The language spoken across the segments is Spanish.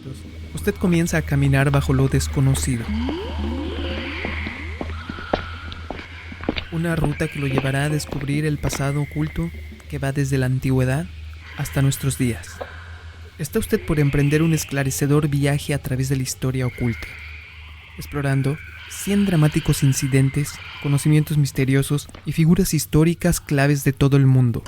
minutos, usted comienza a caminar bajo lo desconocido. Una ruta que lo llevará a descubrir el pasado oculto que va desde la antigüedad hasta nuestros días. Está usted por emprender un esclarecedor viaje a través de la historia oculta, explorando 100 dramáticos incidentes, conocimientos misteriosos y figuras históricas claves de todo el mundo.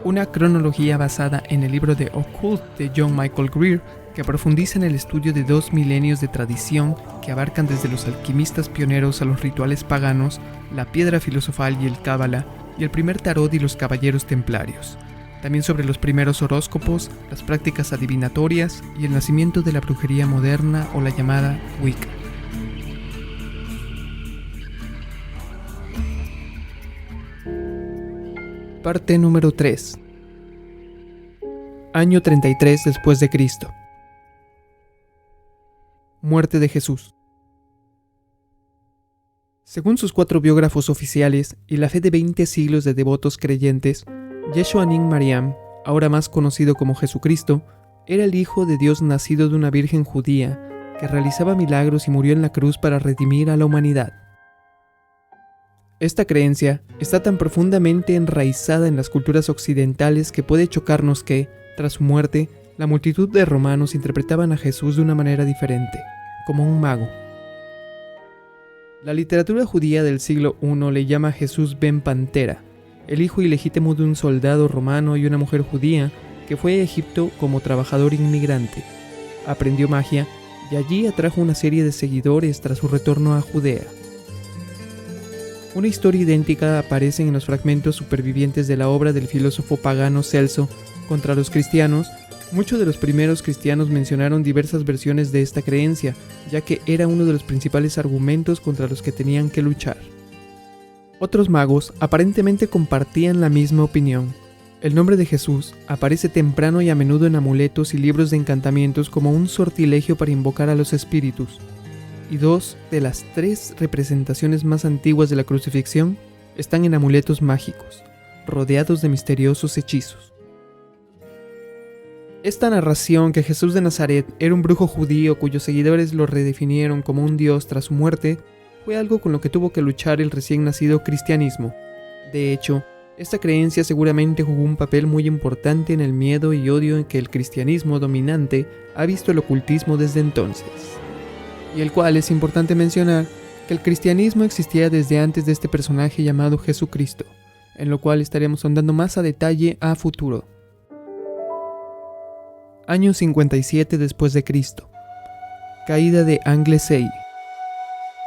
Una cronología basada en el libro de Occult de John Michael Greer, que profundiza en el estudio de 2 milenios de tradición que abarcan desde los alquimistas pioneros a los rituales paganos, la piedra filosofal y el cábala, y el primer tarot y los caballeros templarios. También sobre los primeros horóscopos, las prácticas adivinatorias y el nacimiento de la brujería moderna o la llamada Wicca. Parte número 3. Año 33 después de Cristo. Muerte de Jesús. Según sus 4 biógrafos oficiales y la fe de 20 siglos de devotos creyentes, Yeshua Nin Mariam, ahora más conocido como Jesucristo, era el Hijo de Dios nacido de una virgen judía que realizaba milagros y murió en la cruz para redimir a la humanidad. Esta creencia está tan profundamente enraizada en las culturas occidentales que puede chocarnos que, tras su muerte, la multitud de romanos interpretaban a Jesús de una manera diferente, como un mago. La literatura judía del siglo I le llama a Jesús Ben Pantera, el hijo ilegítimo de un soldado romano y una mujer judía que fue a Egipto como trabajador inmigrante. Aprendió magia y allí atrajo una serie de seguidores tras su retorno a Judea. Una historia idéntica aparece en los fragmentos supervivientes de la obra del filósofo pagano Celso contra los cristianos. Muchos de los primeros cristianos mencionaron diversas versiones de esta creencia, ya que era uno de los principales argumentos contra los que tenían que luchar. Otros magos aparentemente compartían la misma opinión. El nombre de Jesús aparece temprano y a menudo en amuletos y libros de encantamientos como un sortilegio para invocar a los espíritus. Y 2 de las 3 representaciones más antiguas de la crucifixión están en amuletos mágicos, rodeados de misteriosos hechizos. Esta narración que Jesús de Nazaret era un brujo judío cuyos seguidores lo redefinieron como un dios tras su muerte fue algo con lo que tuvo que luchar el recién nacido cristianismo. De hecho, esta creencia seguramente jugó un papel muy importante en el miedo y odio en que el cristianismo dominante ha visto el ocultismo desde entonces. Y el cual es importante mencionar que el cristianismo existía desde antes de este personaje llamado Jesucristo, en lo cual estaremos ahondando más a detalle a futuro. Año 57 después de Cristo. Caída de Anglesey.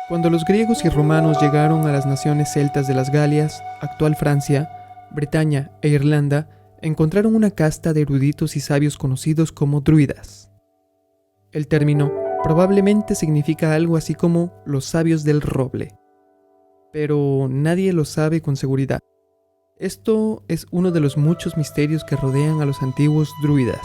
Cuando los griegos y romanos llegaron a las naciones celtas de las Galias, actual Francia, Bretaña e Irlanda, encontraron una casta de eruditos y sabios conocidos como druidas. El término probablemente significa algo así como los sabios del roble, pero nadie lo sabe con seguridad. Esto es uno de los muchos misterios que rodean a los antiguos druidas.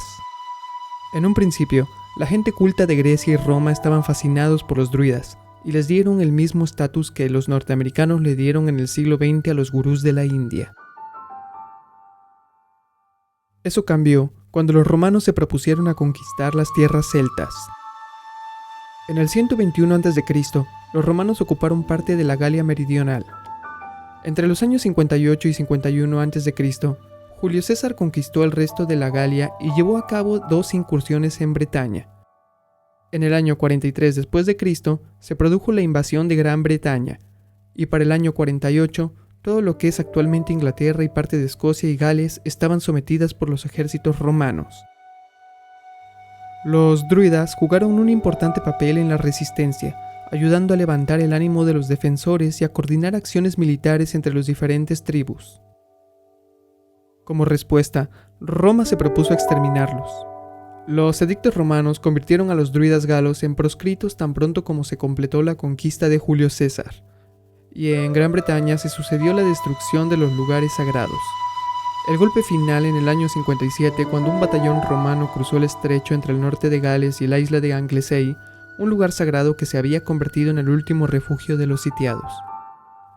En un principio, la gente culta de Grecia y Roma estaban fascinados por los druidas y les dieron el mismo estatus que los norteamericanos le dieron en el siglo XX a los gurús de la India. Eso cambió cuando los romanos se propusieron a conquistar las tierras celtas. En el 121 a.C., los romanos ocuparon parte de la Galia meridional. Entre los años 58 y 51 a.C., Julio César conquistó el resto de la Galia y llevó a cabo 2 incursiones en Bretaña. En el año 43 después de Cristo se produjo la invasión de Gran Bretaña, y para el año 48 todo lo que es actualmente Inglaterra y parte de Escocia y Gales estaban sometidas por los ejércitos romanos. Los druidas jugaron un importante papel en la resistencia, ayudando a levantar el ánimo de los defensores y a coordinar acciones militares entre las diferentes tribus. Como respuesta, Roma se propuso exterminarlos. Los edictos romanos convirtieron a los druidas galos en proscritos tan pronto como se completó la conquista de Julio César, y en Gran Bretaña se sucedió la destrucción de los lugares sagrados. El golpe final en el año 57, cuando un batallón romano cruzó el estrecho entre el norte de Gales y la isla de Anglesey, un lugar sagrado que se había convertido en el último refugio de los sitiados.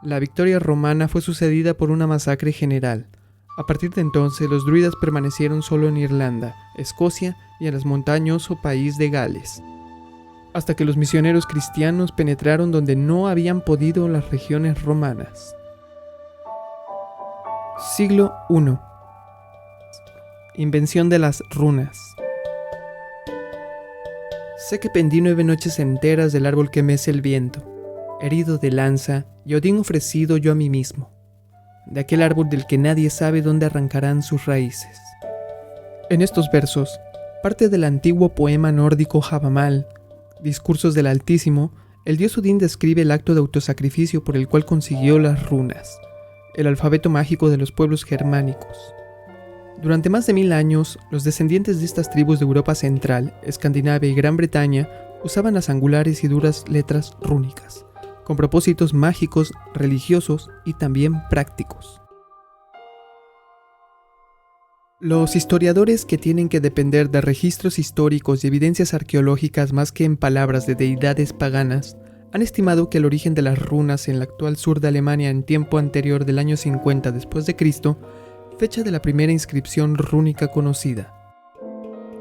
La victoria romana fue sucedida por una masacre general. A partir de entonces, los druidas permanecieron solo en Irlanda, Escocia y en el montañoso país de Gales, hasta que los misioneros cristianos penetraron donde no habían podido las regiones romanas. Siglo I. Invención de las runas. Sé que pendí 9 noches enteras del árbol que mece el viento, herido de lanza y Odín ofrecido yo a mí mismo, de aquel árbol del que nadie sabe dónde arrancarán sus raíces. En estos versos, parte del antiguo poema nórdico Havamal, Discursos del Altísimo, el dios Odín describe el acto de autosacrificio por el cual consiguió las runas, el alfabeto mágico de los pueblos germánicos. Durante más de 1000 años, los descendientes de estas tribus de Europa Central, Escandinavia y Gran Bretaña usaban las angulares y duras letras rúnicas, con propósitos mágicos, religiosos y también prácticos. Los historiadores, que tienen que depender de registros históricos y evidencias arqueológicas más que en palabras de deidades paganas, han estimado que el origen de las runas en el actual sur de Alemania en tiempo anterior del año 50 después de Cristo, fecha de la primera inscripción rúnica conocida.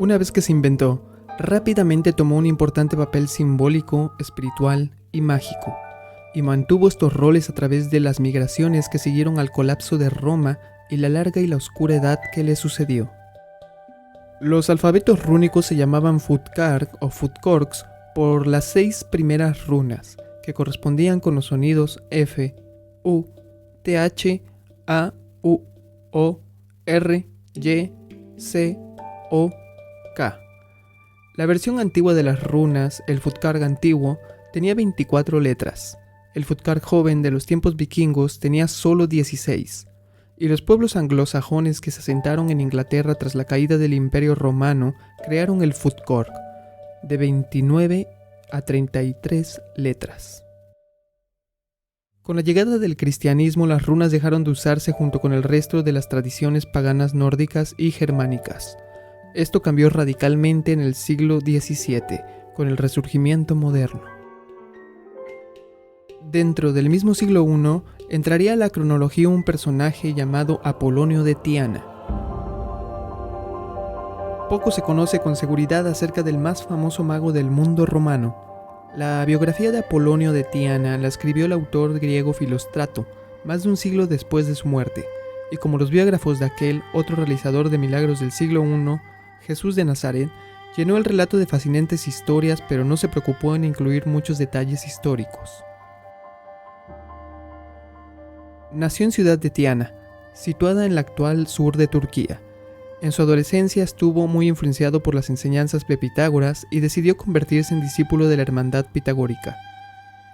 Una vez que se inventó, rápidamente tomó un importante papel simbólico, espiritual y mágico, y mantuvo estos roles a través de las migraciones que siguieron al colapso de Roma y la larga y la oscura edad que le sucedió. Los alfabetos rúnicos se llamaban Futkarg o Futkorgs por las 6 primeras runas, que correspondían con los sonidos F, U, TH, A, U, O, R, Y, C, O, K. La versión antigua de las runas, el Futkarg antiguo, tenía 24 letras. El Futkarg joven de los tiempos vikingos tenía solo 16. Y los pueblos anglosajones que se asentaron en Inglaterra tras la caída del Imperio Romano crearon el Futkorg, de 29 a 33 letras. Con la llegada del cristianismo, las runas dejaron de usarse junto con el resto de las tradiciones paganas nórdicas y germánicas. Esto cambió radicalmente en el siglo XVII, con el Resurgimiento moderno. Dentro del mismo siglo I, entraría a la cronología un personaje llamado Apolonio de Tiana. Poco se conoce con seguridad acerca del más famoso mago del mundo romano. La biografía de Apolonio de Tiana la escribió el autor griego Filóstrato, más de un siglo después de su muerte, y como los biógrafos de aquel otro realizador de milagros del siglo I, Jesús de Nazaret, llenó el relato de fascinantes historias, pero no se preocupó en incluir muchos detalles históricos. Nació en Ciudad de Tiana, situada en el actual sur de Turquía. En su adolescencia estuvo muy influenciado por las enseñanzas de Pitágoras y decidió convertirse en discípulo de la hermandad pitagórica.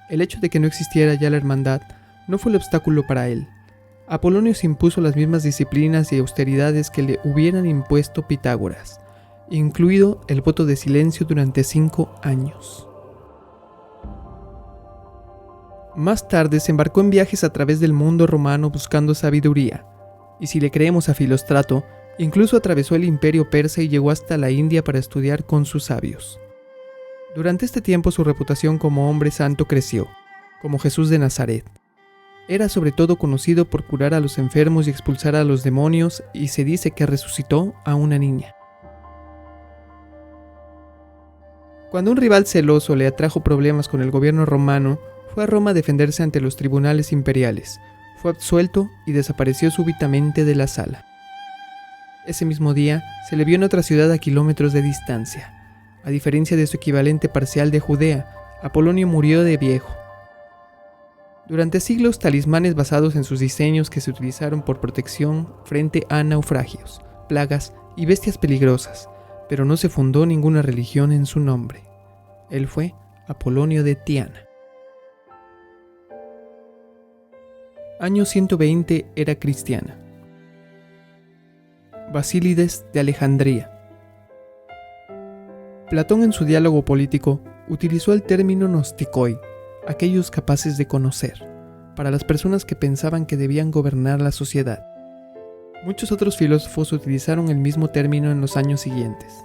El hecho de que no existiera ya la hermandad no fue el obstáculo para él. Apolonio se impuso las mismas disciplinas y austeridades que le hubieran impuesto Pitágoras, incluido el voto de silencio durante 5 años. Más tarde se embarcó en viajes a través del mundo romano buscando sabiduría, y si le creemos a Filóstrato, incluso atravesó el imperio persa y llegó hasta la India para estudiar con sus sabios. Durante este tiempo su reputación como hombre santo creció, como Jesús de Nazaret. Era sobre todo conocido por curar a los enfermos y expulsar a los demonios, y se dice que resucitó a una niña. Cuando un rival celoso le atrajo problemas con el gobierno romano, fue a Roma a defenderse ante los tribunales imperiales. Fue absuelto y desapareció súbitamente de la sala. Ese mismo día, se le vio en otra ciudad a kilómetros de distancia. A diferencia de su equivalente parcial de Judea, Apolonio murió de viejo. Durante siglos, talismanes basados en sus diseños que se utilizaron por protección frente a naufragios, plagas y bestias peligrosas, pero no se fundó ninguna religión en su nombre. Él fue Apolonio de Tiana. Año 120 era cristiana. Basílides de Alejandría. Platón, en su diálogo político, utilizó el término gnostikoi, aquellos capaces de conocer, para las personas que pensaban que debían gobernar la sociedad. Muchos otros filósofos utilizaron el mismo término en los años siguientes.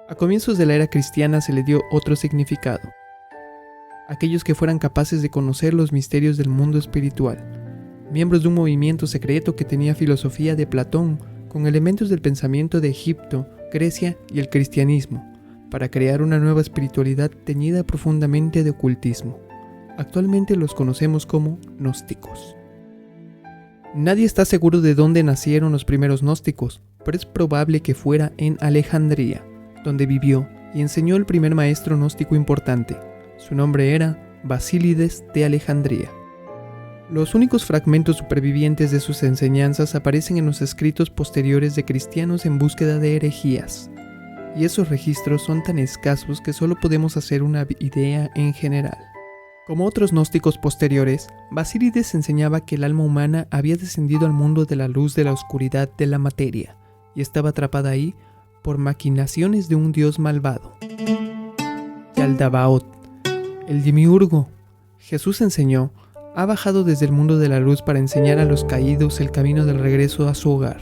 A comienzos de la era cristiana se le dio otro significado. aquellos que fueran capaces de conocer los misterios del mundo espiritual, miembros de un movimiento secreto que tenía filosofía de Platón con elementos del pensamiento de Egipto, Grecia y el cristianismo, para crear una nueva espiritualidad teñida profundamente de ocultismo. Actualmente los conocemos como gnósticos. Nadie está seguro de dónde nacieron los primeros gnósticos, pero es probable que fuera en Alejandría, donde vivió y enseñó el primer maestro gnóstico importante. Su nombre era Basílides de Alejandría. Los únicos fragmentos supervivientes de sus enseñanzas aparecen en los escritos posteriores de cristianos en búsqueda de herejías, y esos registros son tan escasos que solo podemos hacer una idea en general. Como otros gnósticos posteriores, Basílides enseñaba que el alma humana había descendido al mundo de la luz de la oscuridad de la materia, y estaba atrapada ahí por maquinaciones de un dios malvado. Yaldabaoth, el demiurgo, Jesús enseñó, ha bajado desde el mundo de la luz para enseñar a los caídos el camino del regreso a su hogar.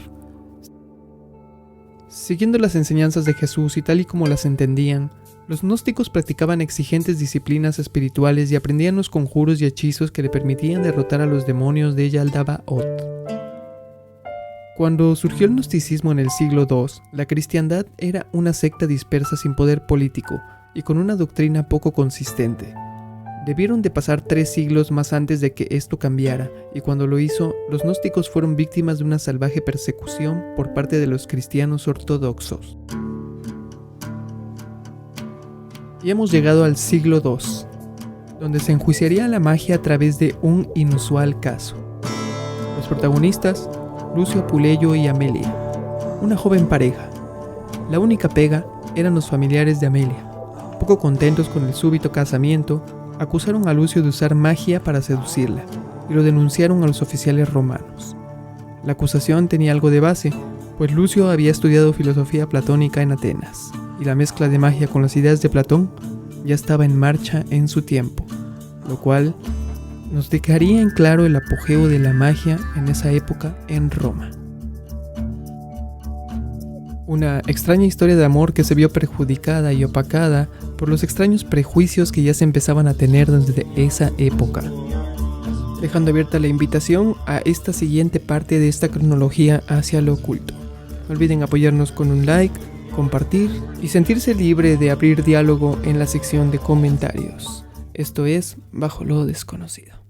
Siguiendo las enseñanzas de Jesús y tal y como las entendían, los gnósticos practicaban exigentes disciplinas espirituales y aprendían los conjuros y hechizos que le permitían derrotar a los demonios de Yaldabaoth. Cuando surgió el gnosticismo en el siglo II, la cristiandad era una secta dispersa sin poder político y con una doctrina poco consistente. Debieron de pasar 3 siglos más antes de que esto cambiara, y cuando lo hizo, los gnósticos fueron víctimas de una salvaje persecución por parte de los cristianos ortodoxos. Y hemos llegado al siglo II, donde se enjuiciaría la magia a través de un inusual caso. Los protagonistas, Lucio Apuleyo y Amelia, una joven pareja. La única pega eran los familiares de Amelia. Poco contentos con el súbito casamiento, acusaron a Lucio de usar magia para seducirla y lo denunciaron a los oficiales romanos. La acusación tenía algo de base, pues Lucio había estudiado filosofía platónica en Atenas, y la mezcla de magia con las ideas de Platón ya estaba en marcha en su tiempo, lo cual nos dejaría en claro el apogeo de la magia en esa época en Roma. Una extraña historia de amor que se vio perjudicada y opacada por los extraños prejuicios que ya se empezaban a tener desde esa época. Dejando abierta la invitación a esta siguiente parte de esta cronología hacia lo oculto. No olviden apoyarnos con un like, compartir y sentirse libre de abrir diálogo en la sección de comentarios. Esto es Bajo lo Desconocido.